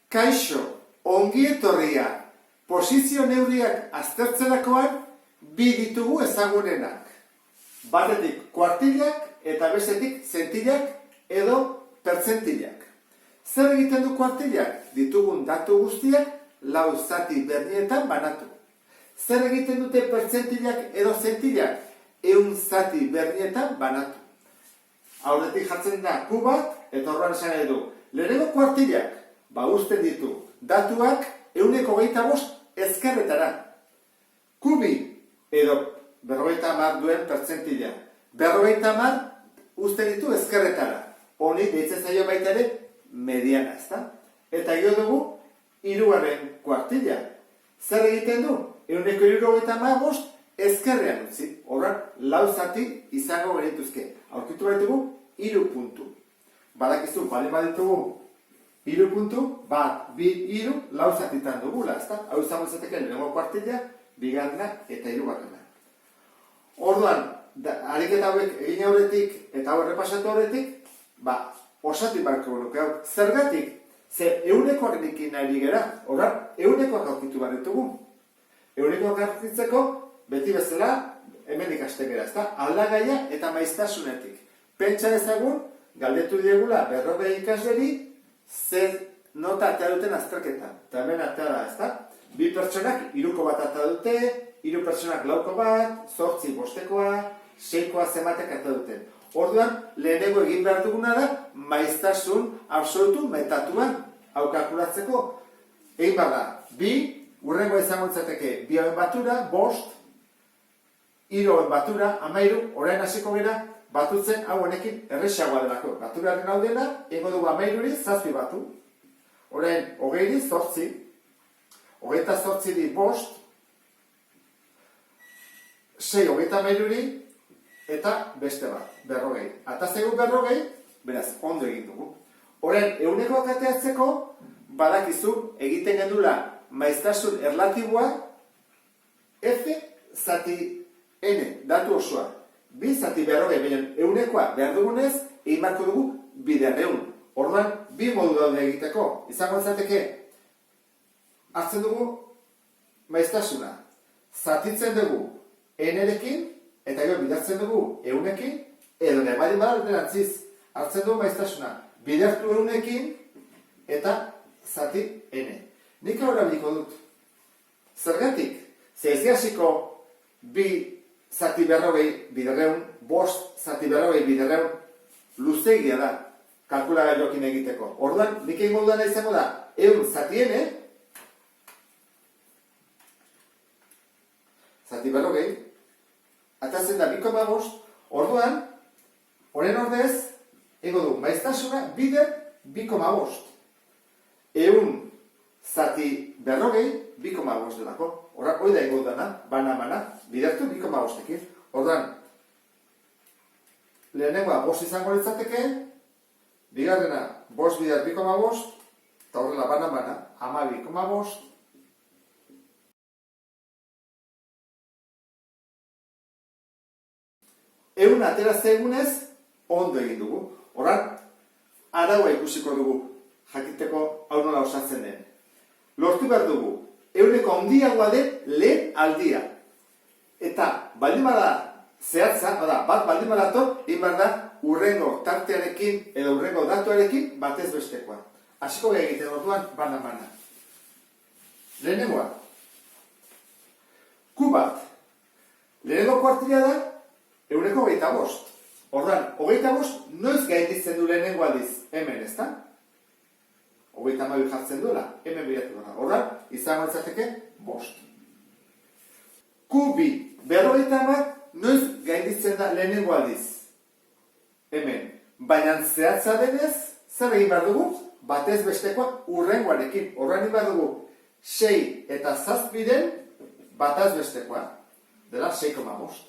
Kaixo, ongi etorria, posizio neurriak aztertzerakoan bi ditugu ezagunenak. Batetik kuartilak eta bestetik zentilak edo pertzentilak. Zer egiten du kuartilak? Ditugun datu guztiak lau zati berdinetan banatu. Zer egiten dute pertzentilak edo zentilak? 100 zati berdinetan banatu. Aurretik jartzen da Q bat, eta horren esan edo. Lehenengo kuartilak, uzten ditu datuak 125 ezkerretara. Q2 edo 50 duen pertzentila. 50 uzten ditu ezkerretara. Honi deitzen zaio baita ere mediana, ezta? Eta gero dugu hirugarren kuartila. Zer egiten du? 175 ezkerrean utzi. Horren, lau zati izango genituzke. Aurkitu behitugu, 3 puntu. Badakizu, bali baditugu 3 puntu, 1, 2, 3, lau zatitan dugula, ezta? Hau izango izateke lehenengo kuartila, bigarrena eta hirugarrena. Orduan, ariketa hauek egin aurretik eta hau errepasatu aurretik, osatu barko nuke hau. Zergatik? Ze eunekoarekin ari gera, horren, eunekoak aurkitu behar ditugu. Eunekoak aurkitzeko, beti bezala, hemen ikasten gara, ezta? Aldagaia eta maiztasunetik. Pentsa ezagun, galdetu diegula 40 ikasleri, zer nota atea duten azterketan. Eta hemen atea da, ezta? 2 pertsonak 3ko bat atea dute, 3 pertsonak 4ko bat, 8 bostekoa, 6koa zenbatek atea duten. Orduan, lehenengo egin behar duguna da, maiztasun absolutu metatuan kalkulatzeko. Egin behar da, 2, urrengo izango izateke 2 hauen batura, 5, 3 hauen batura, 13, orain hasiko gara, batutzen hau honekin erresagoa delako. Baturaren hau dela, egingo dugu 13-ri 7 batu. Orain, 20-ri 8, 28-ri 5, 6 23-ri, eta beste bat, 40. Atazegu 40, beraz, ondo egin dugu. Orain, eunekoak ateatzeko, badakizu egiten gendula maiztasun erlatiboa F zati N, datu osoa. 2 zati 40, baina eunekoa behar dugunez, egin barko dugu 200. Orduan, 2 modu daude egiteko. Izango izateke, hartzen dugu maiztasuna. Zatitzen dugu N-erekin, eta gero bidartzen dugu eunekin, edo nebali bada alderantziz. Hartzen dugu maiztasuna. Bidertu eunekin, eta zati N. Nik hau erabiliko dut. Zergatik? Ze ez gasiko 2 zati 40 biderreun, 5 zati 40 biderreun, luzegia da, kalkulagailuekin egiteko. Orduan, nik egin modua nahi izango da, 100 zati N, zati 40, atatzen da 2,5, orduan, horren ordez, ego du, maiztasuna bider 2,5. 100 zati 40, 2,5 delako. Horrak, hoi da ego dana, bana, bidertu 2,5-ekin. Orduan, lehenengoa 5 izango litzateke, bigarrena 5 bider 2,5, eta horrela bana, 12,5, egun atera zegunez, ondo egin dugu. Horran, araua ikusiko dugu, jakiteko hau nola osatzen den. Lortu behar dugu, euneko handiagoa den lehen aldia. Eta, baldin bada zehatza, bat baldin badator, egin behar da, urrengo tartearekin edo urrengo datuarekin batez bestekoa. Hasiko gara egiten orduan, bana. Lehenengoa. Q bat. Lehenengo kuartila da, euneko 25. Ordan, 25 noiz gainditzen du lehenengo aldiz, hemen, ezta? 32 jartzen duela, hemen bilatu gara. Ordan, izango izateke 5. Q2, 50 noiz gainditzen da lehenengo aldiz, hemen. Baina zehatza denez, zer egin behar dugu? Batez bestekoa urrengoarekin. Ordan egin behar dugu 6 eta 7-den bataz bestekoa, dela 6,5.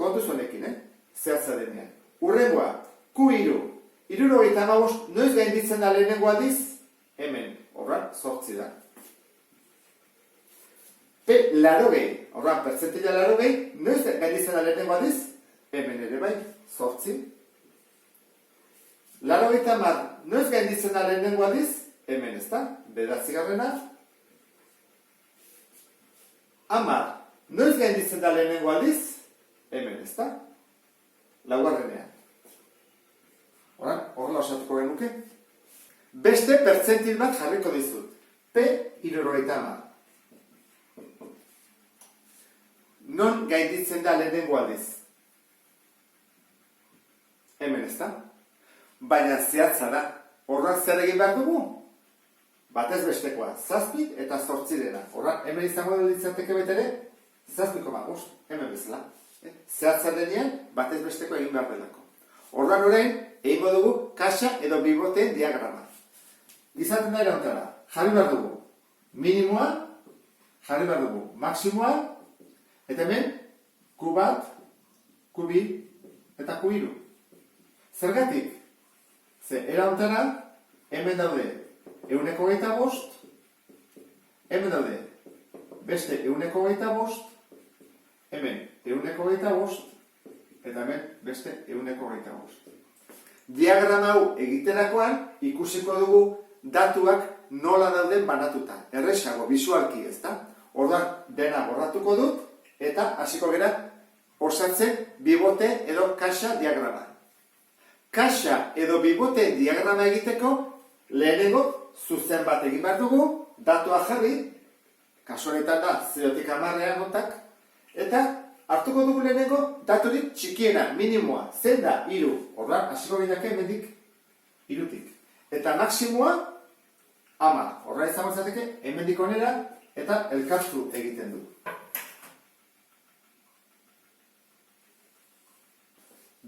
Kontuz honekin, zehatza denean. Urrengoa, Q3, 75 noiz gainditzen da lehenengo aldiz, hemen, horran, 8 da. P80, horran, pertzentila 80, noiz gainditzen da lehenengo aldiz, hemen ere bai, 8. Laurogeita hamar, noiz gainditzen da lehenengo aldiz? Hemen, ezta? Bederatzigarrena. 10, noiz gainditzen da lehenengo aldiz? Hemen, ezta? Laugarrenean. Horrela osatuko genuke. Beste pertzentil bat jarriko dizut. P60. Non gainditzen da lehenengo aldiz? Hemen, ezta? Baina zehatza da. Horrak zer egin behar dugu? Batez bestekoa, 7 eta 8 dena. Horrak, hemen izango litzateke betere, 7,5, hemen bezala. Zehatza denean, batez bestekoa egin behar delako. Horrak orain, egingo dugu kaxa edo biboteen diagrama. Izaten da erantara, jarri behar dugu minimoa, jarri behar dugu maksimoa, eta hemen, Q1, Q2 eta Q3. Zergatik? Ze, erantara, hemen daude 125, hemen daude beste 125, hemen 125, eta hemen beste 125. Diagrama hau egiterakoan ikusiko dugu datuak nola dauden banatuta. Erresago, bisualki, ezta? Orduan dena borratuko dut eta hasiko gera osatzen bibote edo kaxa diagrama. Kaxa edo bibote diagrama egiteko lehenengo zuzen bat egin behar dugu, datua jarri, kasu honetan da 0-tik 10 notak, eta hartuko dugu lehenengo daturik txikiena, minimoa, zen da 3. Orduan hasiko gineke hemendik 3-tik. Eta maksimoa 10. Horra izango zateke hemendik onera eta elkartu egiten du.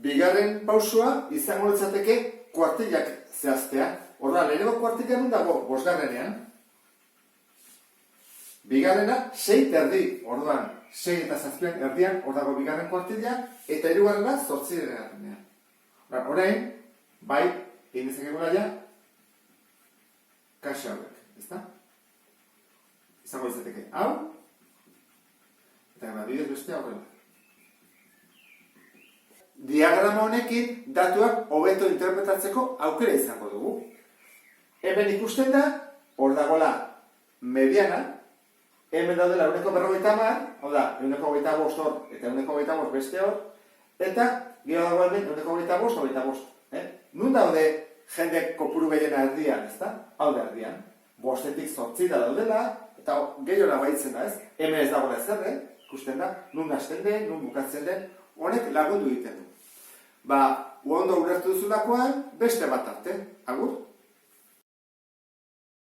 Bigarren pausua izango litzateke kuartilak zehaztea. Horra, lehenengo kuartila nun dago 5. Bigarrena 6 orduan 6 eta 7 erdian hor dago bigarren kuartila, eta 3. 8. Orain, bai, egin dezakegu gaia, kaxa hauek, ezta? Izango litzateke hau, eta bidez beste horrela. Diagrama honekin datuak hobeto interpretatzeko aukera izango dugu. Hemen ikusten da, hor dagoela mediana, hemen daudela 150, hau da, 125 hor eta 125 beste hor, eta gero dago hemen 125, 25. Nun daude jende kopuru gehiena erdian, ezta? Hau da erdian. 5-tik 8 da daudela, eta gehiora baitzen da, ez? Hemen ez dagoela ezer, ikusten da, nun hasten den, nun bukatzen den, honek lagundu egiten du. Ondo ulertu duzulakoan, beste bat arte. Agur?